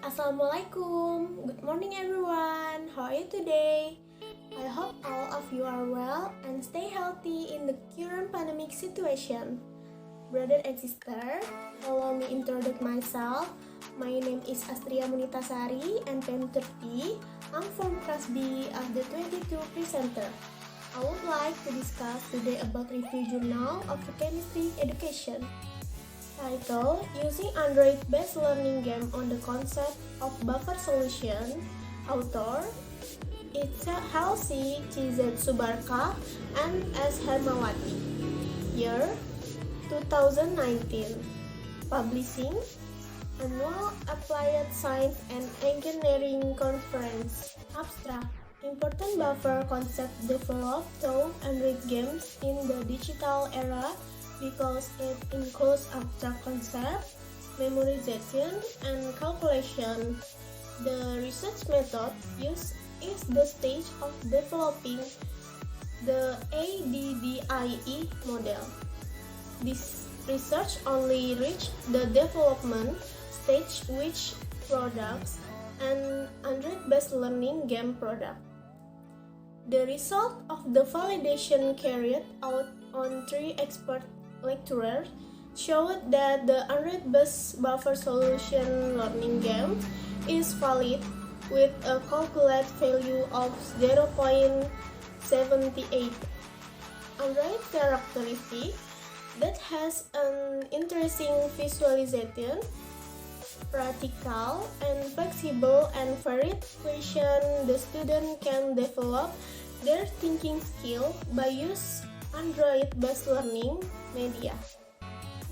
Assalamualaikum. Good morning everyone. How are you today? I hope all of you are well and stay healthy in the current pandemic situation. Brother and sister, allow me introduce myself. My name is Astria Munitasari and I'm 30. I'm from class B of the 22 presenter. I would like to discuss today about review journal of chemistry education. Title, Using Android-Based Learning Game on the Concept of Buffer Solution. Author, it's Halsey CZ Subarka and S. Hermawati. Year, 2019. Publishing, Annual Applied Science and Engineering Conference. Abstract, Important buffer concept developed through Android games in the digital era because it includes abstract concepts, memorization, and calculation. The research method used is the stage of developing the ADDIE model. This research only reached the development stage which products an Android-based learning game product. The result of the validation carried out on 3 expert lecturers showed that the Android-based buffer solution learning game is valid with a calculated value of 0.78. Android characteristic that has an interesting visualization, practical and flexible and varied question. The student can develop their thinking skill by use Android-based learning media.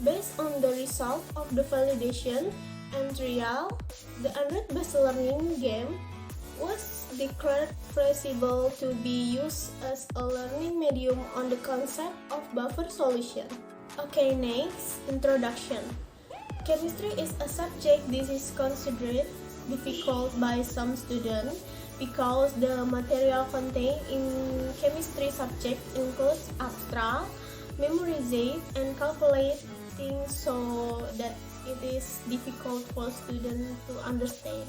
Based on the result of the validation and trial, the Android-based learning game was declared feasible to be used as a learning medium on the concept of buffer solution. Okay, next, introduction. Chemistry is a subject that is considered difficult by some students because the material contained in chemistry subject includes abstract, memorization, and calculating, so that it is difficult for students to understand.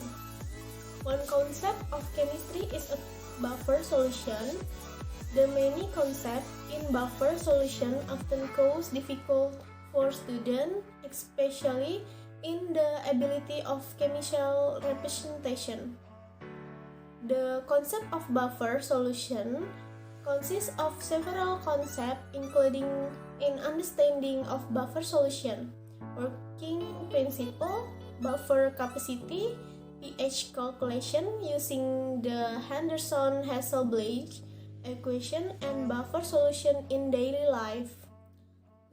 One concept of chemistry is a buffer solution. The many concepts in buffer solution often cause difficult for students, especially in the ability of chemical representation. The concept of buffer solution consists of several concepts including in understanding of buffer solution, working principle, buffer capacity, pH calculation using the Henderson-Hasselbalch equation, and buffer solution in daily life.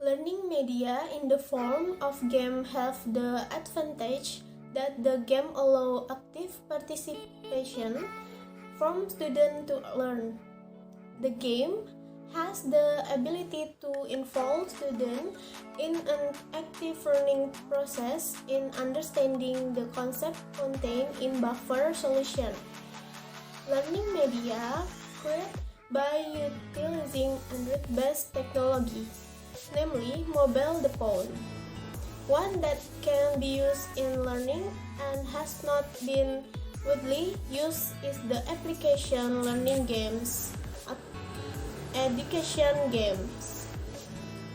Learning media in the form of game have the advantage that the game allow active participation from students to learn. The game has the ability to involve students in an active learning process in understanding the concept contained in buffer solution. Learning media created by utilizing Android-based technology, namely mobile phone. One that can be used in learning and has not been widely used is the application learning games, education games.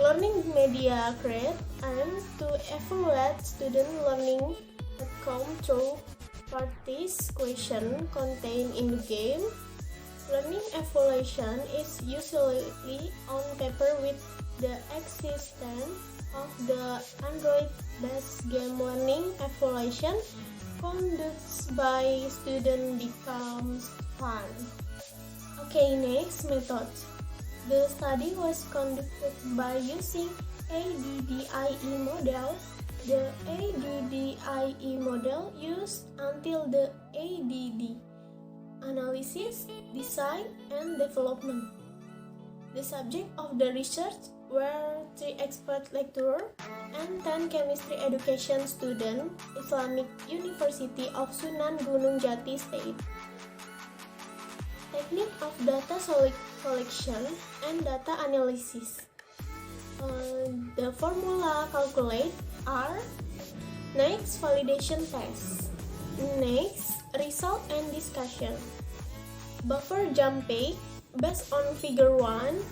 Learning media create and to evaluate student learning outcome through practice question contained in the game. Learning evaluation is usually on paper with the existence of the Android-based game learning evaluation conducted by students becomes fun. Okay, next method. The study was conducted by using ADDIE model. The ADDIE model used until the ADD analysis, design, and development. The subject of the research were 3 expert lecturers and 10 chemistry education students, Islamic University of Sunan Gunung Jati State. Technique of data collection and data analysis. The formula calculate are next validation test. Next, result and discussion. Buffer jump pack. Based on figure 1,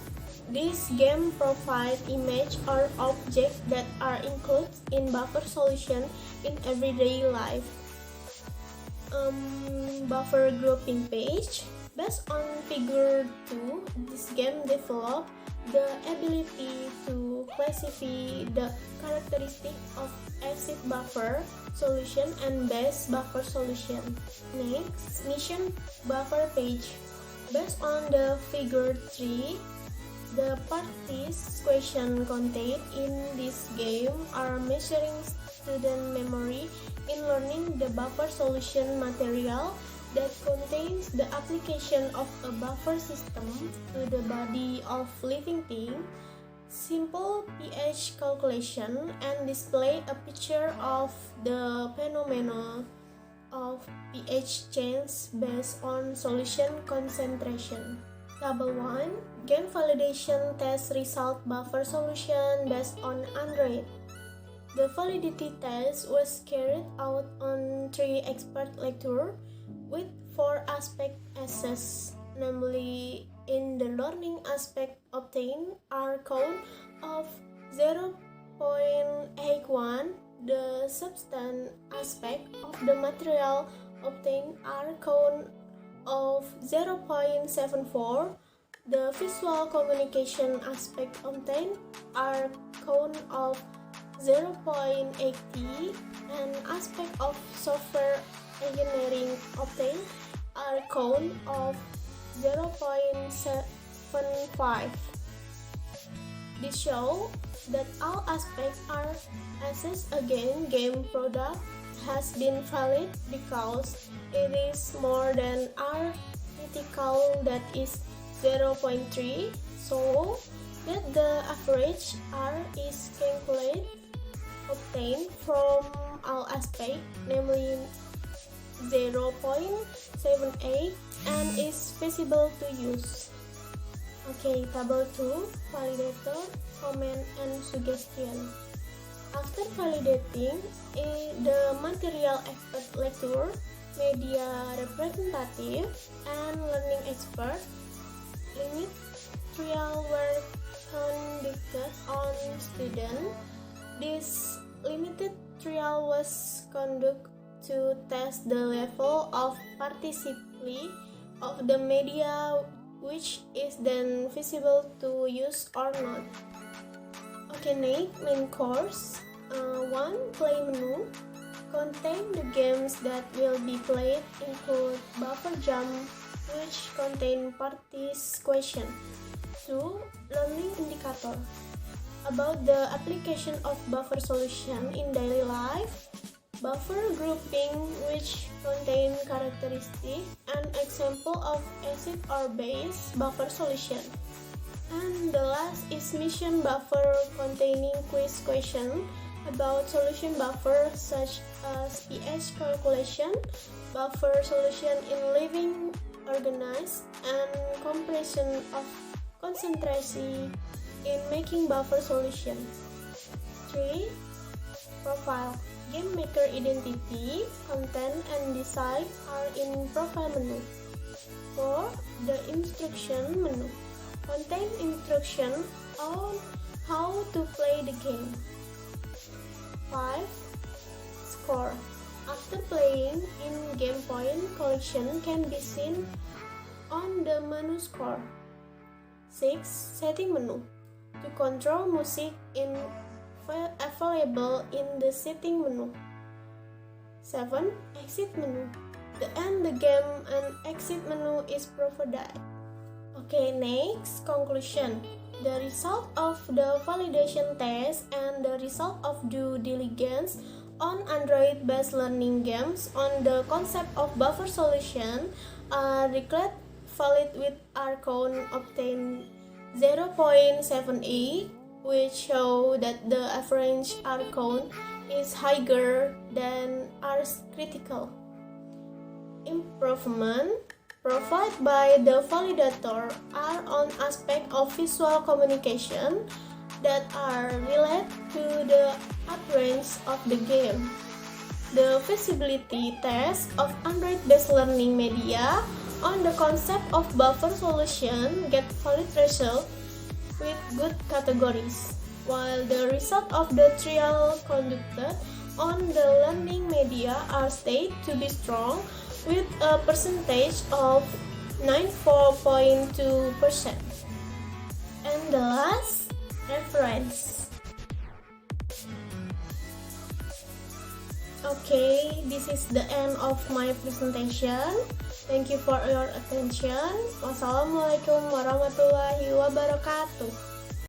this game provides image or objects that are included in buffer solution in everyday life. Buffer grouping page. Based on figure 2, this game develops the ability to classify the characteristics of acid buffer solution and base buffer solution. Next, mission buffer page. Based on the figure 3, the parties question contained in this game are measuring student memory in learning the buffer solution material that contains the application of a buffer system to the body of living thing, simple pH calculation, and display a picture of the phenomena of pH change based on solution concentration. Table 1. Game validation test result buffer solution based on Android. The validity test was carried out on 3 expert lectures with 4 aspects assessed, namely in the learning aspect obtained are count of 0.81, the substance aspect of the material obtained are count of 0.74, the visual communication aspect obtained are count of 0.80, and aspect of software engineering obtained are count of 0.75. This shows that all aspects are assessed against game product has been valid because it is more than R critical, that is 0.3, so that the average R is calculated obtained from all aspects, namely 0.78, and is feasible to use. Okay, table 2, validator, comment, and suggestion. After validating the material expert lecturer, media representative, and learning expert, limit trial were conducted on students. This limited trial was conducted to test the level of participation of the media, which is then feasible to use or not. Okay, next, main course. 1. Play menu. Contain the games that will be played include buffer jump, which contain parties question. 2. Learning indicator. About the application of buffer solution in daily life. Buffer grouping, which contain characteristic and example of acid or base buffer solution. And the last is mission buffer, containing quiz question about solution buffer such as pH calculation, buffer solution in living organisms, and comparison of concentration in making buffer solutions. 3. Profile. Game maker identity, content, and design are in profile menu. 4. The instruction menu. Contain instruction on how to play the game. 5. Score. After playing, in-game point collection can be seen on the menu score. 6. Setting menu. To control music available in the setting menu. 7. Exit menu. To end the game, an exit menu is provided. Okay, next, conclusion. The result of the validation test and the result of due diligence on Android-based learning games on the concept of buffer solution are declared valid with R count obtained 0.78, which show that the average R count is higher than R critical. Improvement provided by the validator are on aspects of visual communication that are related to the appearance of the game. the feasibility test of Android-based learning media on the concept of buffer solution get valid result with good categories, while the result of the trial conducted on the learning media are stated to be strong with a percentage of 94.2%. And the last reference. Okay, this is the end of my presentation. Thank you for your attention. Wassalamualaikum warahmatullahi wabarakatuh.